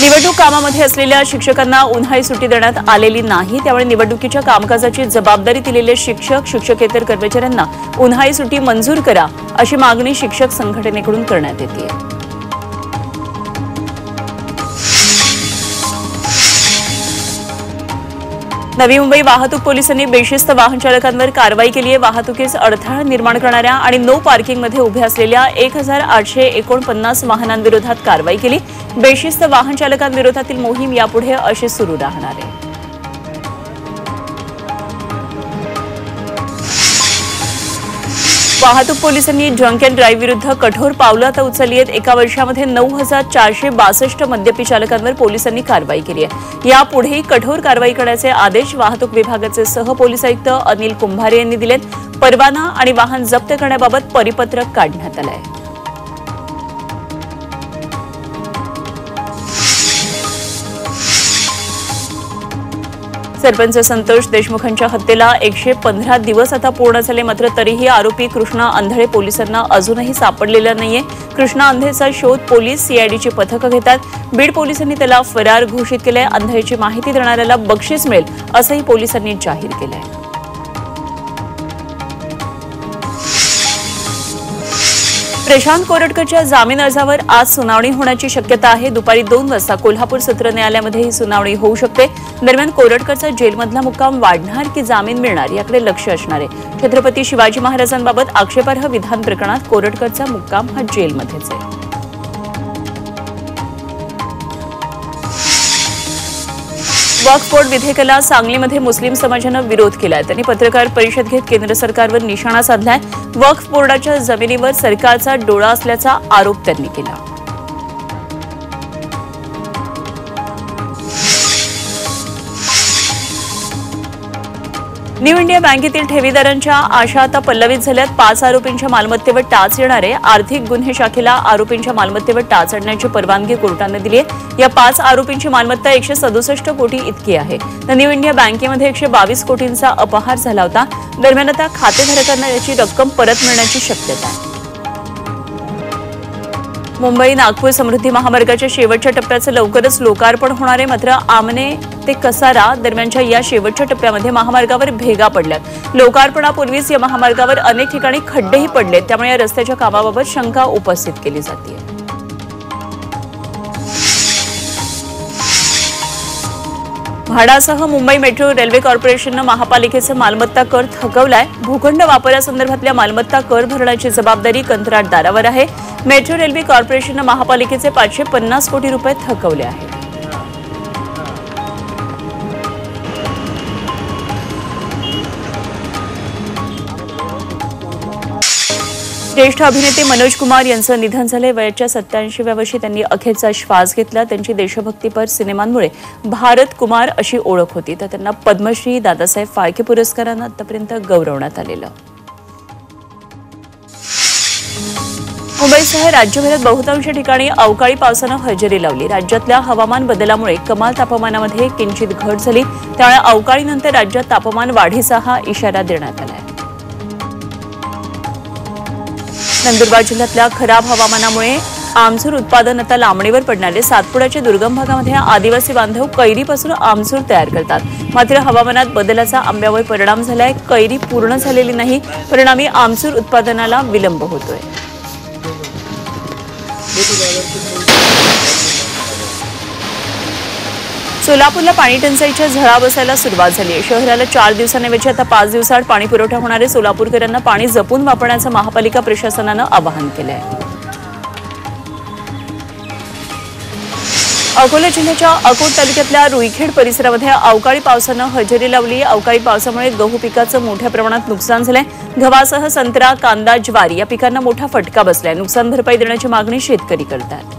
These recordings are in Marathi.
निवडणूक कामामध्ये असलेल्या शिक्षकांना उन्हाळी सुट्टी देण्यात आलेली नाही, त्यामुळे निवडणुकीच्या कामकाजाची जबाबदारी दिलेले शिक्षक शिक्षकेतर कर्मचाऱ्यांना उन्हाळी सुट्टी मंजूर करा अशी मागणी शिक्षक संघटनेकडून करण्यात येते। नवी मुंबई वाहतूक पोलिसांनी बेशिस्त वाहन चालकांवर कारवाई केली आहे। वाहतुकीस अडथळा निर्माण करणाऱ्या आणि नो पार्किंगमध्ये उभे असलेल्या 1849 वाहनांविरोधात कारवाई केली। बेशिस्त वाहन चालकांविरोधातील मोहीम यापुढे अशी सुरू राहणार आहे। वाहतूक पोलिसांनी ड्रंक अँड ड्राईव्ह विरुद्ध कठोर पावलं आता उचलली आहेत। एका वर्षामध्ये 9462 मद्यपी चालकांवर पोलिसांनी कारवाई केली आहे। यापुढेही कठोर कारवाई करण्याचे आदेश वाहतूक विभागाचे सहपोलीस आयुक्त अनिल कुंभारे यांनी दिलेत। परवाना आणि वाहन जप्त करण्याबाबत परिपत्रक काढण्यात आलं आहे। सरपंच संतोष देशमुखांच्या हत्येला 115 दिवस आता पूर्ण झाले, मात्र तरीही आरोपी कृष्णा अंधळे पोलिसांना अजूनही सापडलेला नाहीये। कृष्णा अंधळेचा शोध पोलीस सीआयडीची पथकं घेतात। बीड पोलिसांनी त्याला फरार घोषित केलंय। अंधळेची माहिती देणाऱ्याला बक्षीस मिळेल असंही पोलिसांनी जाहीर केलंय। प्रशांत कोरटकरच्या जामीन अर्जावर आज सुनावणी होण्याची शक्यता आहे। दुपारी 2 वाजता कोल्हापूर सत्र न्यायालयामध्ये ही सुनावणी होऊ शकते। दरम्यान कोरटकरचा जेलमधला मुक्काम वाढणार की जामीन मिळणार याकडे लक्ष असणार आहे। छत्रपती शिवाजी महाराजांबाबत आक्षेपार्ह विधान प्रकरणात कोरटकरचा मुक्काम हा जेलमध्येच आहे। वक्फ बोर्ड विधेयकाला सांगलीमध्ये मुस्लिम समाजानं विरोध केलाय। त्यांनी पत्रकार परिषद घेत केंद्र सरकारवर निशाणा साधलाय। वक्फ बोर्डाच्या जमिनीवर सरकारचा डोळा असल्याचा आरोप त्यांनी केला। न्यू इंडिया बँकेतील ठेवीदारांच्या आशा आता पल्लवित झाल्यात। 5 आरोपींच्या मालमत्तेवर टाच येणार आहे। आर्थिक गुन्हे शाखेला आरोपींच्या मालमत्तेवर टाच आणण्याची परवानगी कोर्टाने दिली आहे। या 5 आरोपींची मालमत्ता 167 कोटी इतकी आहे। तर न्यू इंडिया बँकेमध्ये 122 कोटींचा अपहार झाला होता। दरम्यान आता खातेधारकांना याची रक्कम परत मिळण्याची शक्यता आहे। मुंबई नागपूर समृद्धी महामार्गाच्या शेवटच्या टप्प्याचं लवकरच लोकार्पण होणार आहे। मात्र आमने ते कसारा दरम्यानच्या या शेवटच्या टप्प्यामध्ये महामार्गावर भेगा पडल्यात। लोकार्पणापूर्वीच या महामार्गावर अनेक ठिकाणी खड्डेही पडलेत, त्यामुळे या रस्त्याच्या कामाबाबत शंका उपस्थित केली जाते। म्हाडासह मुंबई मेट्रो रेल्वे कॉर्पोरेशननं महापालिकेचा मालमत्ता कर थकवलाय। भूखंड वापरासंदर्भातल्या मालमत्ता कर भरण्याची जबाबदारी कंत्राटदारावर आहे। मेट्रो रेल्वे कॉर्पोरेशननं महापालिकेचे 550 कोटी रुपये थकवले आहेत। ज्येष्ठ अभिनेते मनोज कुमार यांचं निधन झाले। वयाच्या 87व्या वर्षी त्यांनी अखेरचा श्वास घेतला। त्यांची देशभक्तीपर सिनेमांमुळे भारत कुमार अशी ओळख होती, तर त्यांना पद्मश्री, दादासाहेब फाळके पुरस्कारानं आतापर्यंत गौरवण्यात आलेलं। मुंबईसह राज्यभरात बहुतांश ठिकाणी अवकाळी पावसानं हजेरी लावली। राज्यातल्या हवामान बदलामुळे कमाल तापमानामध्ये किंचित घट झाली, त्यामुळे अवकाळीनंतर राज्यात तापमान वाढीचा हा इशारा देण्यात आला आहे। नंदुरबार जिल्ह्यातल्या खराब हवामानामुळे आमसूर उत्पादन आता लांबणीवर पडणारे। सातपुड्याच्या दुर्गम भागामध्ये आदिवासी बांधव कैरीपासून आमसूर तयार करतात, मात्र हवामानात बदलाचा आंब्यावर परिणाम झालाय। कैरी पूर्ण झालेली नाही, परिणामी आमसूर उत्पादनाला विलंब होतोय। सोलापूरला पाणी टंचाईच्या झळा बसायला सुरुवात झाली आहे। शहराला 4 दिवसांऐवजी आता 5 दिवसांत पाणी पुरवठा होणार आहे। सोलापूरकरांना पाणी जपून वापरण्याचं महापालिका प्रशासनानं आवाहन केलं आहे। अकोला जिल्ह्याच्या अकोट तालुक्यातल्या रुईखेड परिसरामध्ये अवकाळी पावसानं हजेरी लावली। अवकाळी पावसामुळे गहू पिकाचं मोठ्या प्रमाणात नुकसान झालंय। गव्हासह संत्रा, कांदा, ज्वारी या पिकांना मोठा फटका बसलाय। नुकसान भरपाई देण्याची मागणी शेतकरी करतात।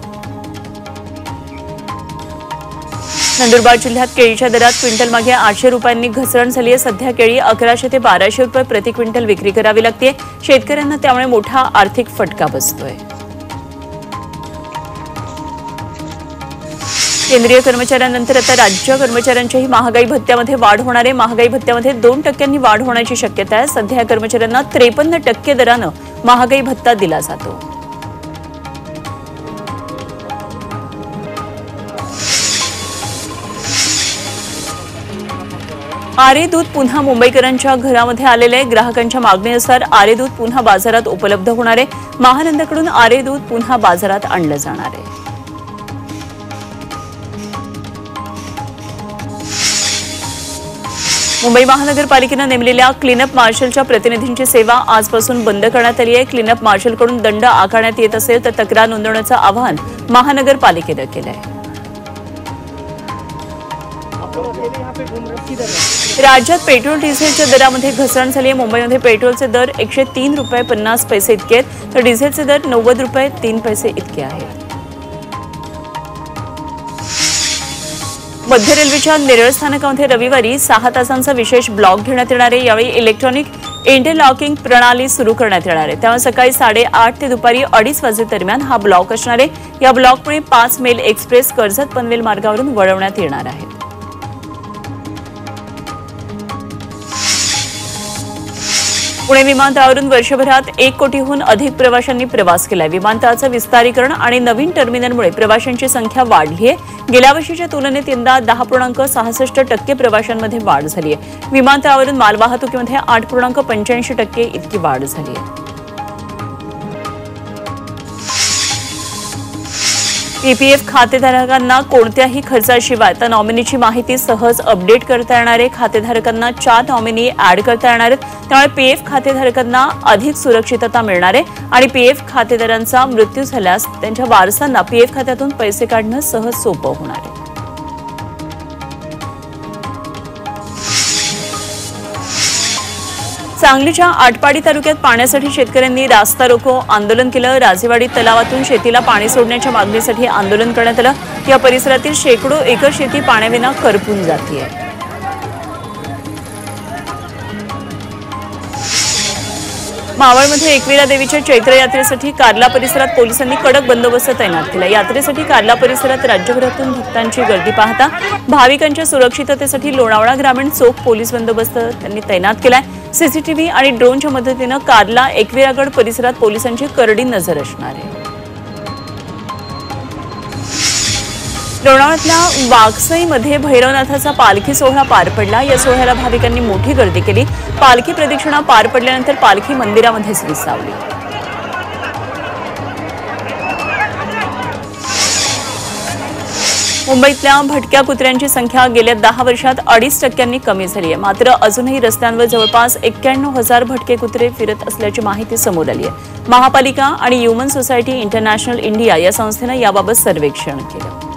नंदुरबार जिल्ह्यात केळीच्या दरात क्विंटल मागे 800 रुपयांनी घसरण झाली आहे। सध्या केळी 1100 ते 1200 रुपये प्रति क्विंटल विक्री करावी लागते। शेतकऱ्यांना त्यामुळे मोठा आर्थिक फटका बसतोय। केंद्रीय कर्मचाऱ्यांनंतर आता राज्य कर्मचाऱ्यांच्याही महागाई भत्त्यामध्ये वाढ होणार आहे। महागाई भत्त्यामध्ये 2% वाढ होण्याची शक्यता आहे। सध्या कर्मचाऱ्यांना 53% दरानं महागाई भत्ता दिला जातो। आरे दूध पुन्हा मुंबईकरांच्या घरामध्ये आलेले. ग्राहकांच्या मागणीनुसार आरे दूध पुन्हा बाजारात उपलब्ध होणार आहे. महानंदकडून आरे दूध पुन्हा बाजारात आणलं जाणार आहे. मुंबई महानगरपालिकेनं नेमलेल्या क्लीनअप मार्शलच्या प्रतिनिधींची सेवा आजपासून बंद करण्यात आली आहे. क्लीनअप मार्शलकडून दंड आकारण्यात येत असेल तर तक्रार नोंदवण्याचं आवाहन महानगरपालिकेनं केलं आहे. राज्यात पेट्रोल डिझेलच्या दरामध्ये घसरण झाली आहे. मुंबईमध्ये पेट्रोलचे दर 103 रुपये 50 पैसे इतके आहेत, तर डिझेलचे दर 90 रुपये 3 पैसे इतके आहेत. मध्य रेल्वेच्या नेरळ स्थानकामध्ये रविवारी 6 तासांचा विशेष ब्लॉक घेण्यात येणार आहे. यावेळी इलेक्ट्रॉनिक इंटरलॉकिंग प्रणाली सुरू करण्यात येणार आहे. त्यामुळे सकाळी 8:30 ते दुपारी 2:30 वाजेदरम्यान हा ब्लॉक असणार आहे. या ब्लॉकमुळे 5 मेल एक्सप्रेस कर्जत पनवेल मार्गावरून वळवण्यात येणार आहे. पुणे विमानतळावरून वर्षभरात 1 कोटीहून अधिक प्रवाशांनी प्रवास केलाय. विमानतळाचं विस्तारीकरण आणि नवीन टर्मिनलमुळे प्रवाशांची संख्या वाढली आहे. गेल्या वर्षीच्या तुलनेत यंदा 10.66% प्रवाशांमध्ये वाढ झाली आहे. विमानतळावरून मालवाहतुकीमध्ये 8.85% इतकी वाढ झाली आहे. पीपीएफ खातेधारकांना कोणत्याही खर्चाशिवाय त्या नॉमिनीची माहिती सहज अपडेट करता येणार आहे. खातेधारकांना 4 नॉमिनी ऍड करता येणार आहेत. त्यामुळे पीएफ खातेधारकांना अधिक सुरक्षितता मिळणार आहे आणि पीएफ खातेदारांचा मृत्यू झाल्यास त्यांच्या वारसांना पीएफ खात्यातून पैसे काढणं सहज सोपं होणार आहे. सांगलीच्या आटपाडी तालुक्यात पाण्यासाठी शेतकऱ्यांनी रास्ता रोको आंदोलन केलं. राजेवाडी तलावातून शेतीला पाणी सोडण्याच्या मागणीसाठी आंदोलन करण्यात आलं. या परिसरातील शेकडो एकर शेती पाण्याविना करपून जाते. मावळमध्ये एकविरा देवीच्या चैत्र यात्रेसाठी कार्ला परिसरात पोलिसांनी कडक बंदोबस्त तैनात केला. यात्रेसाठी कार्ला परिसरात राज्यभरातून भक्तांची गर्दी पाहता भाविकांच्या सुरक्षिततेसाठी लोणावळा ग्रामीण चोख पोलीस बंदोबस्त त्यांनी तैनात केलाय. सीसीटीव्ही आणि ड्रोनच्या मदतीनं कार्ला एकविरागड परिसरात पोलिसांची करडी नजर असणार आहे. लोणावळ्यातल्या वाघसईमध्ये भैरवनाथाचा पालखी सोहळा पार पडला. या सोहळ्याला भाविकांनी मोठी गर्दी केली. पालखी प्रदक्षिणा पार पडल्यानंतर पालखी मंदिरामध्येच विसावली. मुंबईतल्या भटक्या कुत्र्यांची संख्या गेल्या 10 वर्षात 2.5% कमी झाली आहे. मात्र अजूनही रस्त्यांवर जवळपास 91,000 भटके कुत्रे फिरत असल्याची माहिती समोर आली आहे. महापालिका आणि ह्युमन सोसायटी इंटरनॅशनल इंडिया या संस्थेनं याबाबत सर्वेक्षण केलं.